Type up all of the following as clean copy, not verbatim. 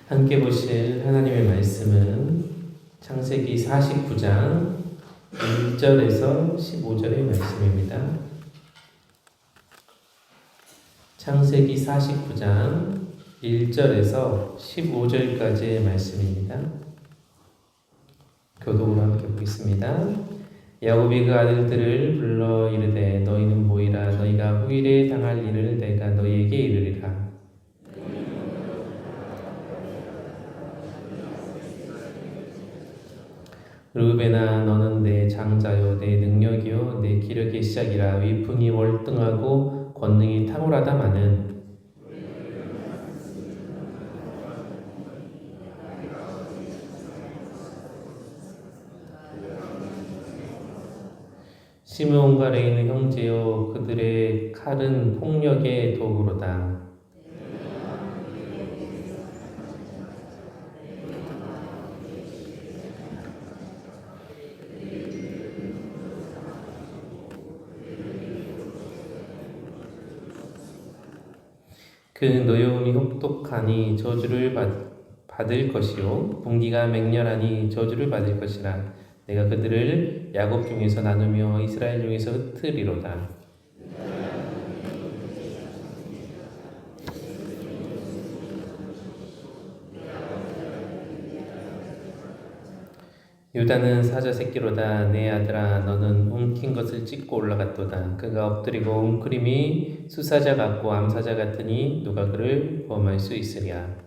함께 보실 하나님의 말씀은 창세기 49장 1절에서 15절의 말씀입니다. 창세기 49장 1절에서 15절까지의 말씀입니다. 교독으로 함께 보겠습니다. 야곱이 그 아들들을 불러 이르되 너희는 보이라. 너희가 후일에 당할 일을 내가 너희에게 이르리라. 르우벤아, 너는 내 장자요 내 능력이요 내 기력의 시작이라. 위풍이 월등하고 권능이 탁월하다마는 시므온과 레이는 형제요 그들의 칼은 폭력의 도구로다. 그 노여움이 혹독하니 저주를 받을 것이요 분기가 맹렬하니 저주를 받을 것이라. 내가 그들을 야곱 중에서 나누며 이스라엘 중에서 흩으리로다. 유다는 사자 새끼로다. 내 아들아, 너는 움킨 것을 찢고 올라갔도다. 그가 엎드리고 웅크림이 수사자 같고 암사자 같으니 누가 그를 범할 수 있으랴.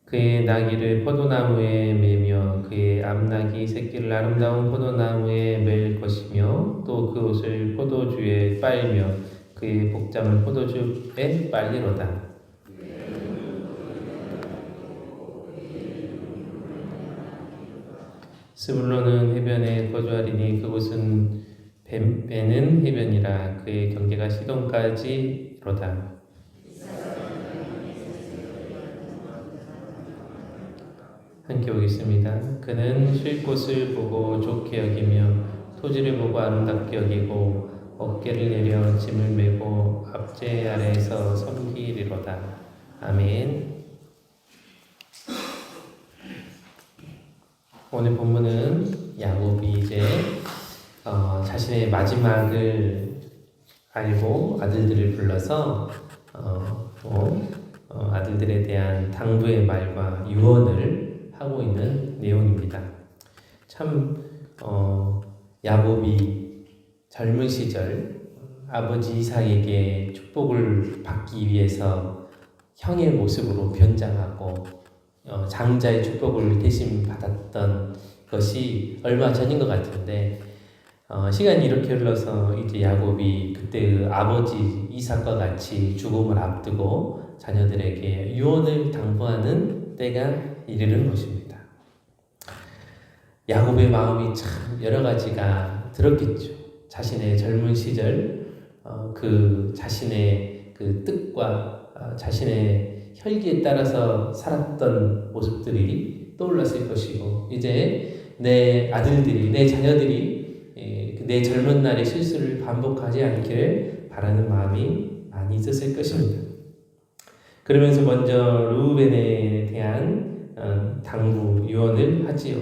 그의 나귀를 포도나무에 매며 그의 암나귀 새끼를 아름다운 포도나무에 맬 것이며 또 그 옷을 포도주에 빨며 그의 복장을 포도주에 빨리로다. 스불론은 해변에 거주하리니 그곳은 베는 해변이라. 그의 경계가 시돈까지로다. 함께 보겠습니다. 그는 쉴 곳을 보고 좋게 여기며 토지를 보고 아름답게 여기고 어깨를 내려 짐을 메고 압제 아래에서 섬기리로다. 아멘. 오늘 본문은 야곱이 이제 자신의 마지막을 알고 아들들을 불러서 아들들에 대한 당부의 말과 유언을 하고 있는 내용입니다. 참 야곱이 젊은 시절 아버지 이삭에게 축복을 받기 위해서 형의 모습으로 변장하고 장자의 축복을 대신 받았던 것이 얼마 전인 것 같은데 시간이 이렇게 흘러서 이제 야곱이 그때 아버지 이삭과 같이 죽음을 앞두고 자녀들에게 유언을 당부하는 때가 이르는 것입니다. 야곱의 마음이 참 여러 가지가 들었겠죠. 자신의 젊은 시절 그 자신의 그 뜻과 자신의 혈기에 따라서 살았던 모습들이 떠올랐을 것이고 이제 내 아들들이 내 자녀들이 내 젊은 날의 실수를 반복하지 않기를 바라는 마음이 많이 있었을 것입니다. 그러면서 먼저 르우벤에 대한 당부 유언을 하지요.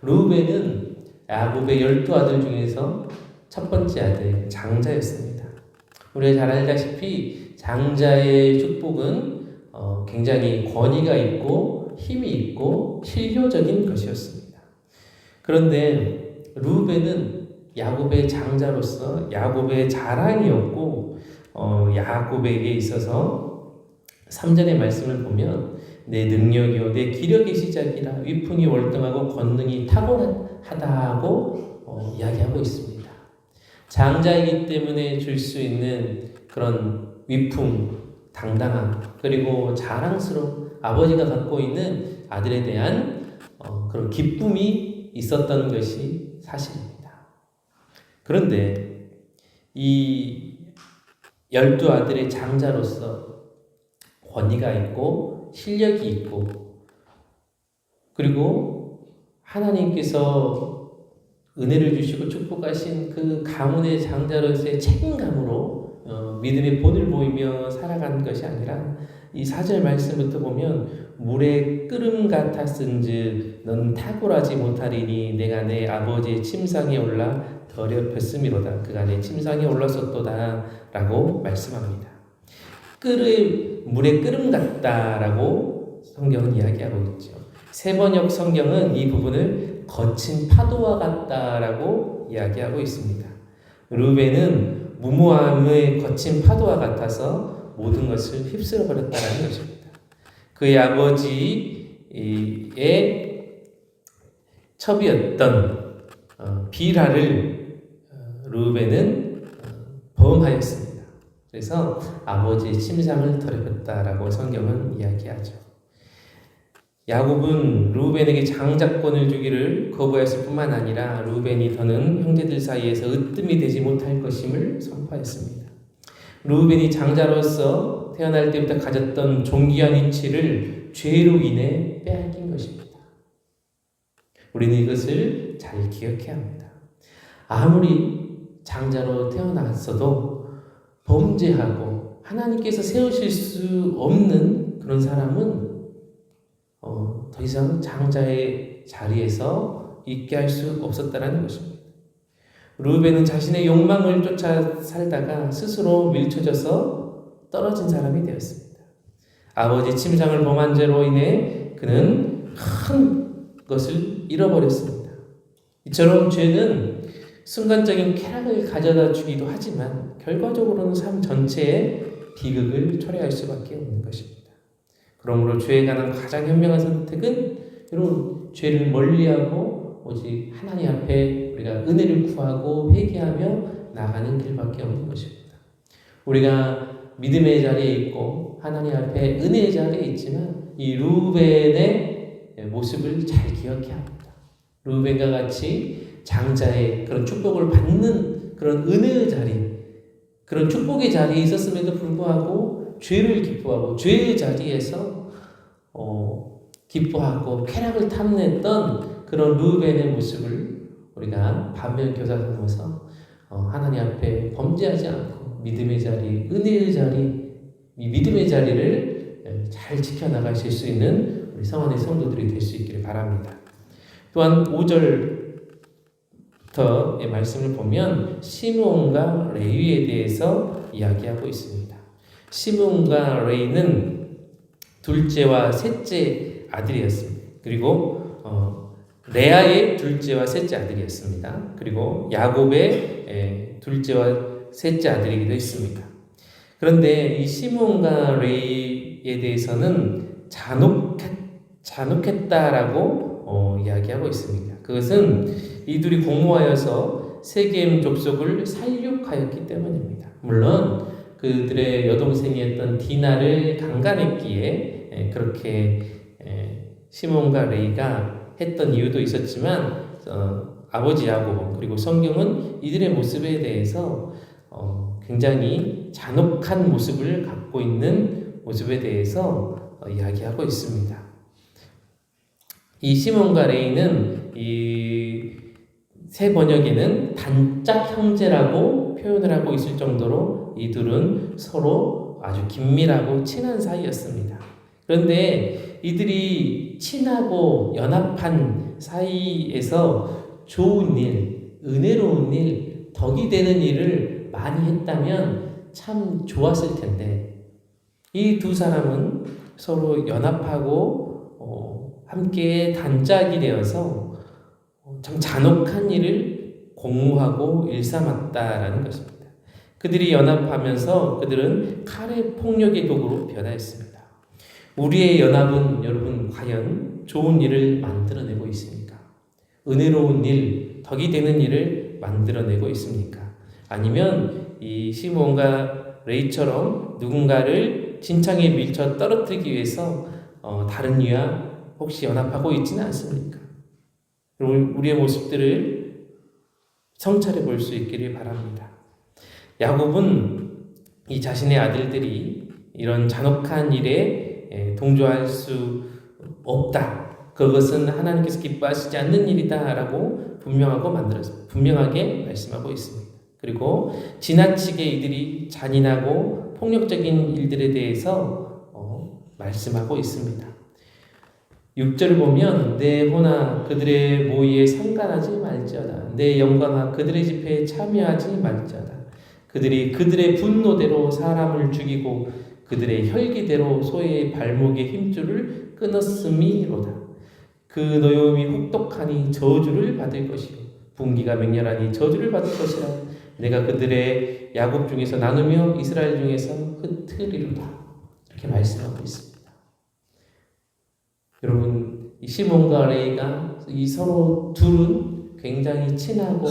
르우벤은 야곱의 12아들 중에서 첫 번째 아들 장자였습니다. 우리가 잘 알다시피 장자의 축복은 굉장히 권위가 있고 힘이 있고 실효적인 것이었습니다. 그런데 르우벤은 야곱의 장자로서 야곱의 자랑이었고 야곱에게 있어서 3절의 말씀을 보면 내 능력이요 내 기력의 시작이라. 위풍이 월등하고 권능이 탁월하다고 이야기하고 있습니다. 장자이기 때문에 줄 수 있는 그런 위풍, 당당함, 그리고 자랑스러운 아버지가 갖고 있는 아들에 대한 그런 기쁨이 있었던 것이 사실입니다. 그런데 이 12아들의 장자로서 권위가 있고 실력이 있고 그리고 하나님께서 은혜를 주시고 축복하신 그 가문의 장자로서의 책임감으로 믿음의 본을 보이며 살아가는 것이 아니라 이 4절 말씀부터 보면 물의 끓음 같았은즉 너는 탁월하지 못하리니 내가 내 아버지의 침상에 올라 더럽혔음이로다. 그가 내 침상에 올랐었도다 라고 말씀합니다. 물의 끓음 같다라고 성경은 이야기하고 있죠. 세번역 성경은 이 부분을 거친 파도와 같다라고 이야기하고 있습니다. 루벤은 무모함의 거친 파도와 같아서 모든 것을 휩쓸어 버렸다는 것입니다. 그의 아버지의 첩이었던 비라를 루벤은 범하였습니다. 그래서 아버지의 침상을 더럽혔다라고 성경은 이야기하죠. 야곱은 루벤에게 장자권을 주기를 거부했을 뿐만 아니라 루벤이 더는 형제들 사이에서 으뜸이 되지 못할 것임을 선포했습니다. 루벤이 장자로서 태어날 때부터 가졌던 존귀한 위치를 죄로 인해 빼앗긴 것입니다. 우리는 이것을 잘 기억해야 합니다. 아무리 장자로 태어났어도 범죄하고 하나님께서 세우실 수 없는 그런 사람은 더 이상 장자의 자리에서 있게 할 수 없었다는 것입니다. 루벤은 자신의 욕망을 쫓아 살다가 스스로 밀쳐져서 떨어진 사람이 되었습니다. 아버지 침상을 범한 죄로 인해 그는 큰 것을 잃어버렸습니다. 이처럼 죄는 순간적인 쾌락을 가져다 주기도 하지만 결과적으로는 삶 전체의 비극을 초래할 수밖에 없는 것입니다. 그러므로 죄에 관한 가장 현명한 선택은 여러분 죄를 멀리하고 오직 하나님 앞에 우리가 은혜를 구하고 회개하며 나가는 길밖에 없는 것입니다. 우리가 믿음의 자리에 있고 하나님 앞에 은혜의 자리에 있지만 이 루벤의 모습을 잘 기억해야 합니다. 루벤과 같이 장자의 그런 축복을 받는 그런 은혜의 자리, 그런 축복의 자리에 있었음에도 불구하고 죄를 기뻐하고 죄의 자리에서 기뻐하고 쾌락을 탐냈던 그런 루벤의 모습을 우리가 반면 교사 삼아서 하나님 앞에 범죄하지 않고 믿음의 자리, 은혜의 자리, 이 믿음의 자리를 잘 지켜나가실 수 있는 우리 성원의 성도들이 될 수 있기를 바랍니다. 또한 5절부터의 말씀을 보면 시므온과 레위에 대해서 이야기하고 있습니다. 시므온과 레위는 둘째와 셋째 아들이었습니다. 그리고 레아의 둘째와 셋째 아들이었습니다. 그리고 야곱의 둘째와 셋째 아들이기도 했습니다. 그런데 이 시므온과 레위에 대해서는 잔혹했다라고 이야기하고 있습니다. 그것은 이들이 공모하여서 세겜 족속을 살육하였기 때문입니다. 물론 그들의 여동생이었던 디나를 강간했기에 그렇게 시몬과 레이가 했던 이유도 있었지만 아버지 야곱 그리고 성경은 이들의 모습에 대해서 굉장히 잔혹한 모습을 갖고 있는 모습에 대해서 이야기하고 있습니다. 이 시몬과 레이는 이 새 번역에는 단짝 형제라고 표현을 하고 있을 정도로 이들은 서로 아주 긴밀하고 친한 사이였습니다. 그런데 이들이 친하고 연합한 사이에서 좋은 일, 은혜로운 일, 덕이 되는 일을 많이 했다면 참 좋았을 텐데 이 두 사람은 서로 연합하고 함께 단짝이 되어서 참 잔혹한 일을 공모하고 일삼았다라는 것입니다. 그들이 연합하면서 그들은 칼의 폭력의 도구로 변화했습니다. 우리의 연합은 여러분 과연 좋은 일을 만들어내고 있습니까? 은혜로운 일, 덕이 되는 일을 만들어내고 있습니까? 아니면 이 시몬과 레이처럼 누군가를 진창에 밀쳐 떨어뜨리기 위해서 다른 이와 혹시 연합하고 있지는 않습니까? 우리의 모습들을 성찰해 볼 수 있기를 바랍니다. 야곱은 이 자신의 아들들이 이런 잔혹한 일에 동조할 수 없다. 그것은 하나님께서 기뻐하시지 않는 일이다라고 분명하게 말씀하고 있습니다. 그리고 지나치게 이들이 잔인하고 폭력적인 일들에 대해서 말씀하고 있습니다. 6절을 보면 내 호나 그들의 모의에 상관하지 말지어다. 내 영광아 그들의 집회에 참여하지 말지어다. 그들이 그들의 분노대로 사람을 죽이고 그들의 혈기대로 소의 발목의 힘줄을 끊었음이로다. 그 노여움이 혹독하니 저주를 받을 것이요 분기가 맹렬하니 저주를 받을 것이라. 내가 그들의 야곱 중에서 나누며 이스라엘 중에서 흩으리로다. 이렇게 말씀하고 있습니다. 여러분, 이 시몬과 레이가 이 서로 둘은 굉장히 친하고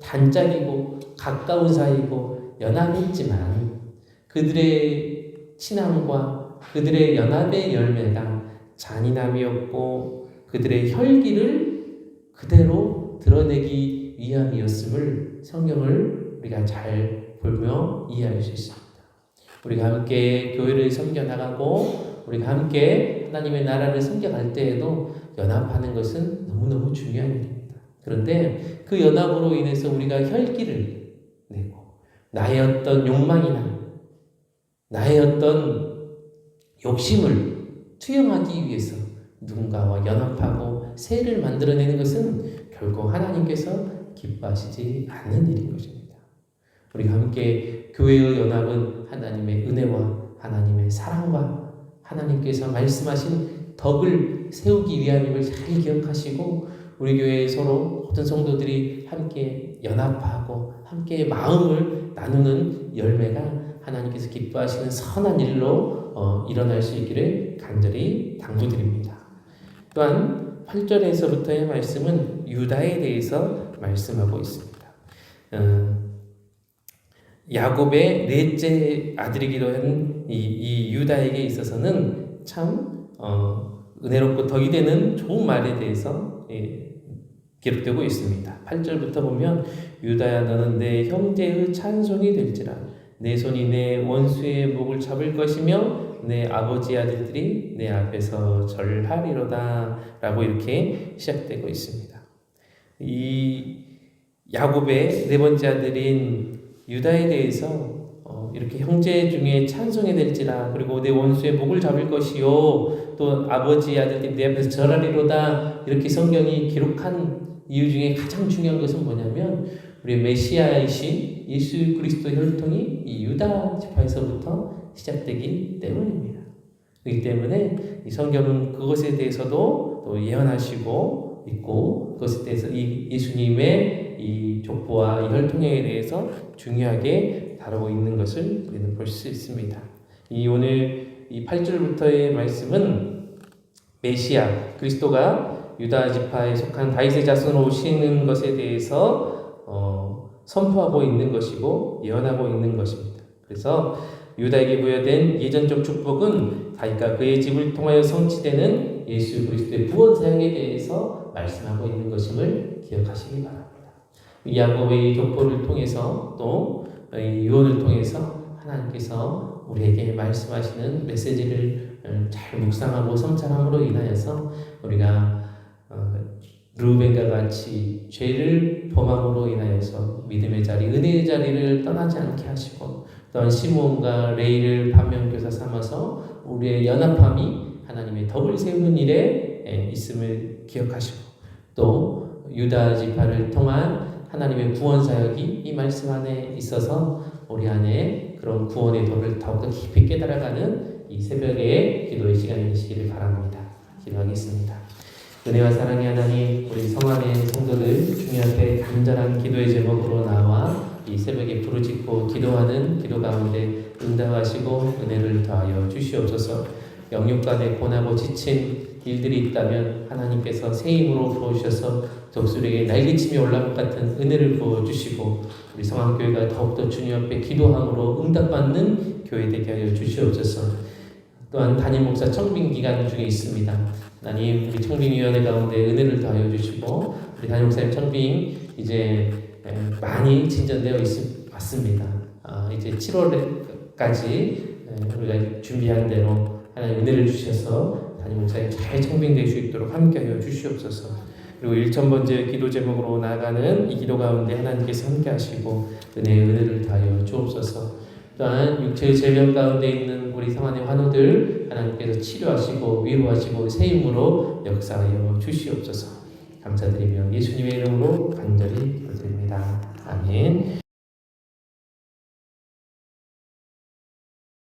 단짝이고 가까운 사이고 연합했지만 그들의 친함과 그들의 연합의 열매가 잔인함이었고 그들의 혈기를 그대로 드러내기 위함이었음을 성경을 우리가 잘 보며 이해할 수 있습니다. 우리가 함께 교회를 섬겨나가고 우리가 함께 하나님의 나라를 섬겨갈 때에도 연합하는 것은 너무너무 중요한 일입니다. 그런데 그 연합으로 인해서 우리가 혈기를 내고 나의 어떤 욕망이나 나의 어떤 욕심을 투영하기 위해서 누군가와 연합하고 세를 만들어내는 것은 결코 하나님께서 기뻐하시지 않는 일인 것입니다. 우리가 함께 교회의 연합은 하나님의 은혜와 하나님의 사랑과 하나님께서 말씀하신 덕을 세우기 위함임을 잘 기억하시고 우리 교회에 서로 모든 성도들이 함께 연합하고 함께 마음을 나누는 열매가 하나님께서 기뻐하시는 선한 일로 일어날 수 있기를 간절히 당부드립니다. 또한 8절에서부터의 말씀은 유다에 대해서 말씀하고 있습니다. 야곱의 넷째 아들이기도 한 이 유다에게 있어서는 참 은혜롭고 덕이 되는 좋은 말에 대해서 기록되고 있습니다. 8절부터 보면 유다야 너는 내 형제의 찬송이 될지라 내 손이 내 원수의 목을 잡을 것이며 내 아버지 아들들이 내 앞에서 절하리로다 라고 이렇게 시작되고 있습니다. 이 야곱의 네 번째 아들인 유다에 대해서 이렇게 형제 중에 찬송이 될지라 그리고 내 원수의 목을 잡을 것이요 또 아버지 아들들이 내 앞에서 절하리로다 이렇게 성경이 기록한 이유 중에 가장 중요한 것은 뭐냐면 우리 메시아이신 예수 그리스도 혈통이 이 유다 지파에서부터 시작되기 때문입니다. 그렇기 때문에 이 성경은 그것에 대해서도 또 예언하시고 있고 그것에 대해서 이 예수님의 이 족보와 이 혈통에 대해서 중요하게 다루고 있는 것을 우리는 볼 수 있습니다. 오늘 이 8절부터의 말씀은 메시아 그리스도가 유다 지파에 속한 다윗의 자손으로 오시는 것에 대해서 선포하고 있는 것이고 예언하고 있는 것입니다. 그래서 유다에게 부여된 예전적 축복은 다윗과 그의 집을 통하여 성취되는 예수 그리스도의 구원 사역에 대해서 말씀하고 있는 것임을 기억하시기 바랍니다. 야곱의 족보를 통해서 또 유언을 통해서 하나님께서 우리에게 말씀하시는 메시지를 잘 묵상하고 성찰함으로 인하여서 우리가 르우벤과 같이 죄를 범함으로 인하여서 믿음의 자리, 은혜의 자리를 떠나지 않게 하시고 또한 시몬과 레이를 반면교사 삼아서 우리의 연합함이 하나님의 덕을 세우는 일에 있음을 기억하시고 또 유다 지파를 통한 하나님의 구원 사역이 이 말씀 안에 있어서 우리 안에 그런 구원의 덕을 더욱더 깊이 깨달아가는 이 새벽의 기도의 시간이 되시기를 바랍니다. 기도하겠습니다. 은혜와 사랑의 하나님, 우리 성안의 성도들 주님 앞에 간절한 기도의 제목으로 나와 이 새벽에 부르짖고 기도하는 기도 가운데 응답하시고 은혜를 더하여 주시옵소서. 영육간에 고나고 지친 일들이 있다면 하나님께서 새 힘으로 부어주셔서 적수에게 날개침이 올라올 것 같은 은혜를 부어주시고 우리 성안교회가 더욱더 주님 앞에 기도함으로 응답받는 교회 되게 하여 주시옵소서. 또한 담임 목사 청빙 기간 중에 있습니다. 하나님 우리 청빙위원회 가운데 은혜를 더하여 주시고 우리 담임 목사님 청빙 이제 많이 진전되어 맞습니다. 이제 7월까지 우리가 준비한 대로 하나님 은혜를 주셔서 담임 목사님 잘 청빙될 수 있도록 함께하여 주시옵소서. 그리고 1000번째 기도 제목으로 나아가는 이 기도 가운데 하나님께서 함께하시고 은혜를 다하여 주옵소서. 또한 육체의 질병 가운데 있는 우리 성안의 환우들 하나님께서 치료하시고 위로하시고 새 힘으로 역사하여 주시옵소서. 감사드리며 예수님의 이름으로 간절히